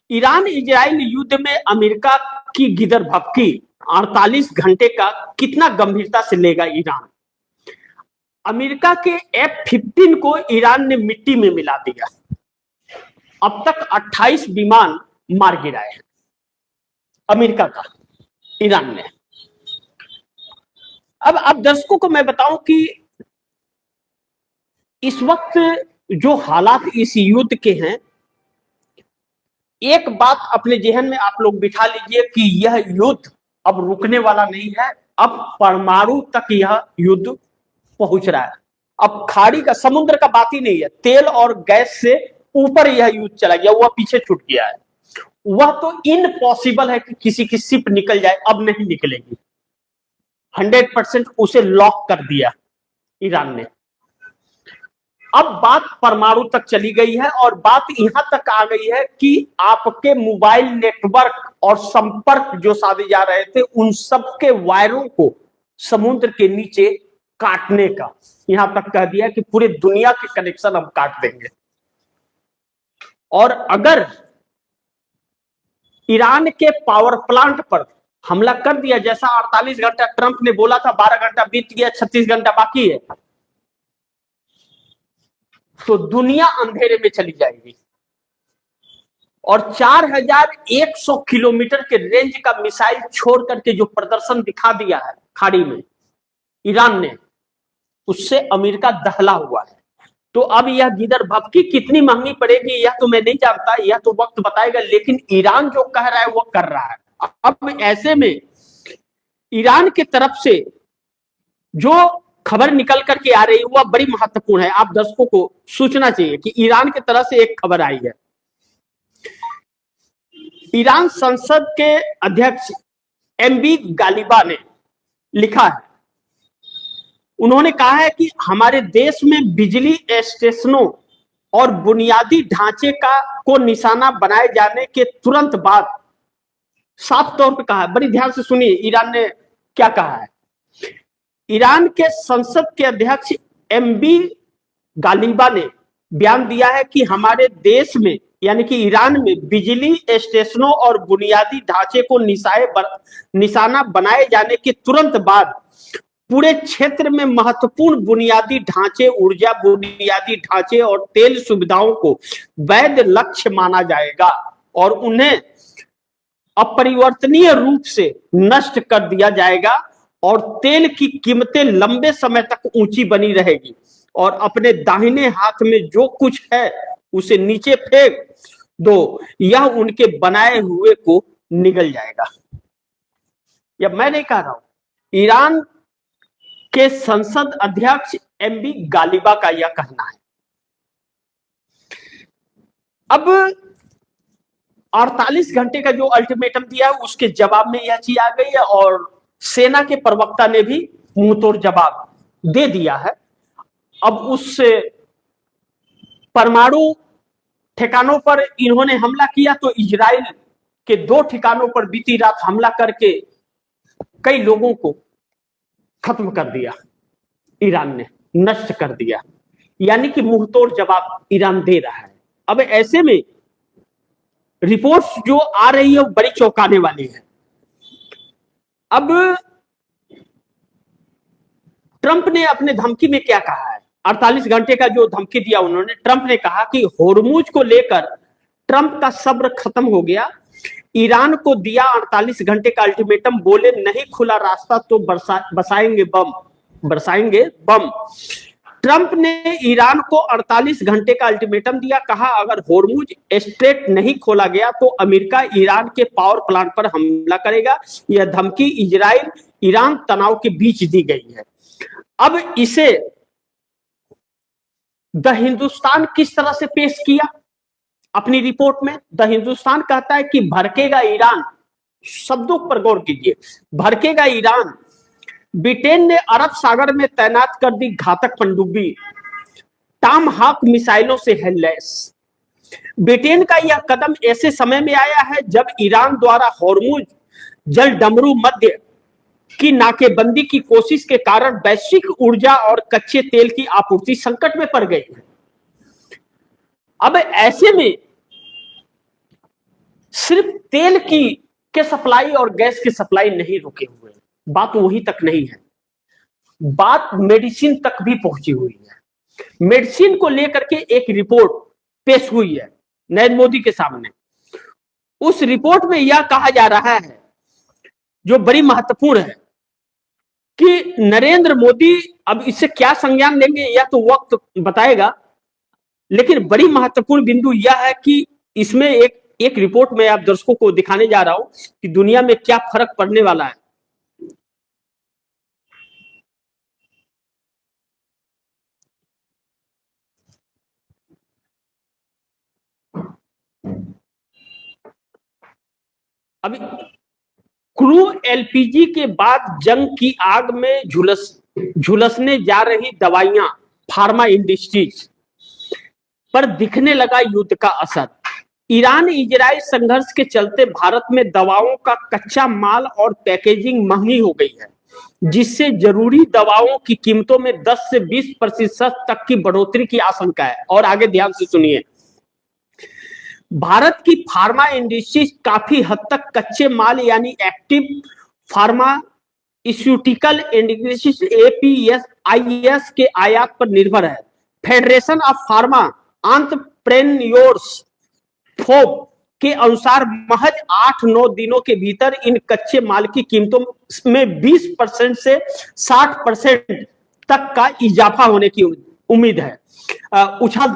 Iran Israel युद्ध में America की गिदर भपकी 48 घंटे का कितना गंभीरता से लेगा ईरान। अमेरिका के F-15 को ईरान ने मिट्टी में मिला दिया। अब तक 28 विमान मार गिराए हैं अमेरिका का ईरान ने। अब आप दर्शकों को मैं बताऊं कि इस वक्त जो हालात इस युद्ध के हैं, एक बात अपने जहन में आप लोग बिठा लीजिए कि यह युद्ध अब रुकने वाला नहीं है। अब परमाणु तक यह युद्ध पहुंच रहा है। अब खाड़ी का, समुद्र का बात ही नहीं है, तेल और गैस से ऊपर यह युद्ध चला गया, वह पीछे छूट गया है। वह तो इम्पॉसिबल है कि किसी की शिप निकल जाए, अब नहीं निकलेगी। 100% उसे लॉक कर दिया ईरान ने। अब बात परमाणु तक चली गई है और बात यहां तक आ गई है कि आपके मोबाइल नेटवर्क और संपर्क जो साधे जा रहे थे, उन सब के वायरों को समुद्र के नीचे काटने का यहां तक कह दिया कि पूरे दुनिया के कनेक्शन हम काट देंगे। और अगर ईरान के पावर प्लांट पर हमला कर दिया, जैसा 48 घंटा ट्रंप ने बोला था, 12 घंटा बीत गया, 36 घंटा बाकी है, तो दुनिया अंधेरे में चली जाएगी। और 4100 किलोमीटर के रेंज का मिसाइल छोड़ करके जो प्रदर्शन दिखा दिया है खाड़ी में ईरान ने, उससे अमेरिका दहला हुआ है। तो अब यह गिदर भपकी कितनी महंगी पड़ेगी यह तो मैं नहीं जानता, यह तो वक्त बताएगा। लेकिन ईरान जो कह रहा है वो कर रहा है। अब ऐसे में ईरान की तरफ से जो खबर निकल करके आ रही है वह बड़ी महत्वपूर्ण है। आप दर्शकों को सूचना चाहिए कि ईरान की तरफ से एक खबर आई है। ईरान संसद के अध्यक्ष एमबी गालिबा ने लिखा है, उन्होंने कहा है कि हमारे देश में बिजली स्टेशनों और बुनियादी ढांचे को निशाना बनाए जाने के तुरंत बाद, साफ तौर पर कहा है, बड़ी ध्यान से सुनिए ईरान ने क्या कहा है। ईरान के संसद के अध्यक्ष एमबी गालिबा ने बयान दिया है कि हमारे देश में यानी कि ईरान में बिजली स्टेशनों और बुनियादी ढांचे को निशाना बनाए जाने के तुरंत बाद पूरे क्षेत्र में महत्वपूर्ण बुनियादी ढांचे, ऊर्जा बुनियादी ढांचे और तेल सुविधाओं को वैध लक्ष्य माना जाएगा और उन्हें अपरिवर्तनीय रूप से नष्ट कर दिया जाएगा और तेल की कीमतें लंबे समय तक ऊंची बनी रहेगी और अपने दाहिने हाथ में जो कुछ है उसे नीचे फेंक दो, यह उनके बनाए हुए को निगल जाएगा। यह मैं नहीं कह रहा हूं, ईरान के संसद अध्यक्ष एमबी गालिबा का यह कहना है। अब 48 घंटे का जो अल्टीमेटम दिया है उसके जवाब में यह चीज आ गई है और सेना के प्रवक्ता ने भी मुंहतोड़ जवाब दे दिया है। अब उस परमाणु ठिकानों पर इन्होंने हमला किया तो इजराइल के 2 ठिकानों पर बीती रात हमला करके कई लोगों को खत्म कर दिया, ईरान ने नष्ट कर दिया, यानी कि मुंहतोड़ जवाब ईरान दे रहा है। अब ऐसे में रिपोर्ट्स जो आ रही है वो बड़ी चौंकाने वाली है। अब ट्रंप ने अपने धमकी में क्या कहा है, 48 घंटे का जो धमकी दिया उन्होंने, ट्रंप ने कहा कि होर्मुज को लेकर ट्रंप का सब्र खत्म हो गया, ईरान को दिया 48 घंटे का अल्टीमेटम, बोले नहीं खुला रास्ता तो बरसाएंगे बम। ट्रंप ने ईरान को 48 घंटे का अल्टीमेटम दिया, कहा अगर होर्मुज स्ट्रेट नहीं खोला गया तो अमेरिका ईरान के पावर प्लांट पर हमला करेगा। यह धमकी इजराइल ईरान तनाव के बीच दी गई है। अब इसे द हिंदुस्तान किस तरह से पेश किया अपनी रिपोर्ट में? द हिंदुस्तान कहता है कि भड़केगा ईरान, शब्दों पर गौर कीजिए, भड़केगा ईरान, ब्रिटेन ने अरब सागर में तैनात कर दी घातक पनडुब्बी, टॉम हॉक मिसाइलों से है लैस। ब्रिटेन का यह कदम ऐसे समय में आया है जब ईरान द्वारा होर्मुज जल डमरू मध्य की नाकेबंदी की कोशिश के कारण वैश्विक ऊर्जा और कच्चे तेल की आपूर्ति संकट में पड़ गई है। अब ऐसे में सिर्फ तेल के सप्लाई और गैस की सप्लाई नहीं रुके हुए, बात वही तक नहीं है, बात मेडिसिन तक भी पहुंची हुई है। मेडिसिन को लेकर के एक रिपोर्ट पेश हुई है नरेंद्र मोदी के सामने। उस रिपोर्ट में यह कहा जा रहा है, जो बड़ी महत्वपूर्ण है, कि नरेंद्र मोदी अब इससे क्या संज्ञान लेंगे यह तो वक्त बताएगा, लेकिन बड़ी महत्वपूर्ण बिंदु यह है कि इसमें एक रिपोर्ट में आप दर्शकों को दिखाने जा रहा हूं कि दुनिया में क्या फर्क पड़ने वाला है। अभी क्रूड एलपीजी के बाद जंग की आग में झुलसने जा रही दवाइयां, फार्मा इंडस्ट्रीज पर दिखने लगा युद्ध का असर। ईरान इजराइल संघर्ष के चलते भारत में दवाओं का कच्चा माल और पैकेजिंग महंगी हो गई है, जिससे जरूरी दवाओं की कीमतों में 10 से 20% तक की बढ़ोतरी की आशंका है। और आगे ध्यान से सुनिए, भारत की फार्मा इंडस्ट्री काफी हद तक कच्चे माल यानी एक्टिव फार्मास्यूटिकल इंडस्ट्रीज APIs के आयात पर निर्भर है। Federation of pharma entrepreneurs fob के अनुसार महज 8-9 दिनों के भीतर इन कच्चे माल की कीमतों में 20% से 60% तक का इजाफा होने की उम्मीद है। उछाल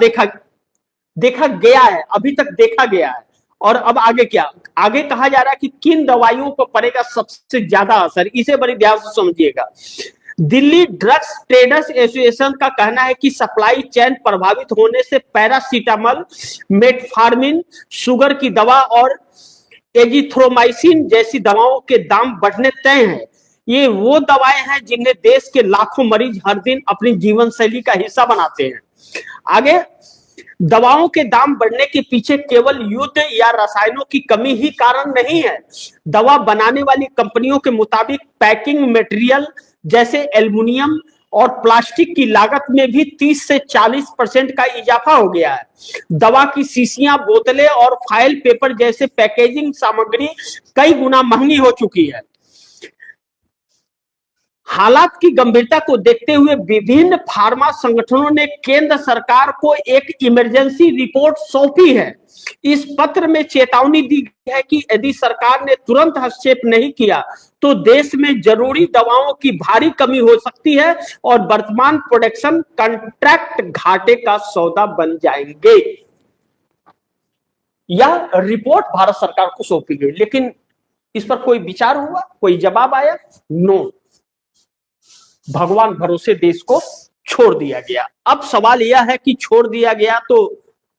देखा गया है, अभी तक देखा गया है। और अब आगे क्या, आगे कहा जा रहा है कि किन दवाइयों पर पड़ेगा सबसे ज्यादा असर, इसे बड़ी ध्यान से समझिएगा। दिल्ली ड्रग्स ट्रेडर्स एसोसिएशन का कहना है कि सप्लाई चेन प्रभावित होने से पैरासीटामोल, मेटफॉर्मिन, शुगर की दवा और एजिथ्रोमाइसिन जैसी दवाओं के दाम बढ़ने तय हैं। ये वो दवाएं हैं जिन्हें देश के लाखों मरीज हर दिन अपनी जीवन शैली का हिस्सा बनाते हैं। आगे, दवाओं के दाम बढ़ने के पीछे केवल युद्ध या रसायनों की कमी ही कारण नहीं है। दवा बनाने वाली कंपनियों के मुताबिक पैकिंग मटेरियल जैसे एल्युमिनियम और प्लास्टिक की लागत में भी 30 से 40% का इजाफा हो गया है। दवा की शीशियां, बोतलें और फाइल पेपर जैसे पैकेजिंग सामग्री कई गुना महंगी हो चुकी है। हालात की गंभीरता को देखते हुए विभिन्न फार्मा संगठनों ने केंद्र सरकार को एक इमरजेंसी रिपोर्ट सौंपी है। इस पत्र में चेतावनी दी गई है कि यदि सरकार ने तुरंत हस्तक्षेप नहीं किया तो देश में जरूरी दवाओं की भारी कमी हो सकती है और वर्तमान प्रोडक्शन कॉन्ट्रैक्ट घाटे का सौदा बन जाएंगे। यह रिपोर्ट भारत सरकार को सौंपी गई, लेकिन इस पर कोई विचार हुआ, कोई जवाब आया? नो, भगवान भरोसे देश को छोड़ दिया गया। अब सवाल यह है कि छोड़ दिया गया तो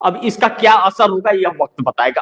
अब इसका क्या असर होगा, यह वक्त बताएगा।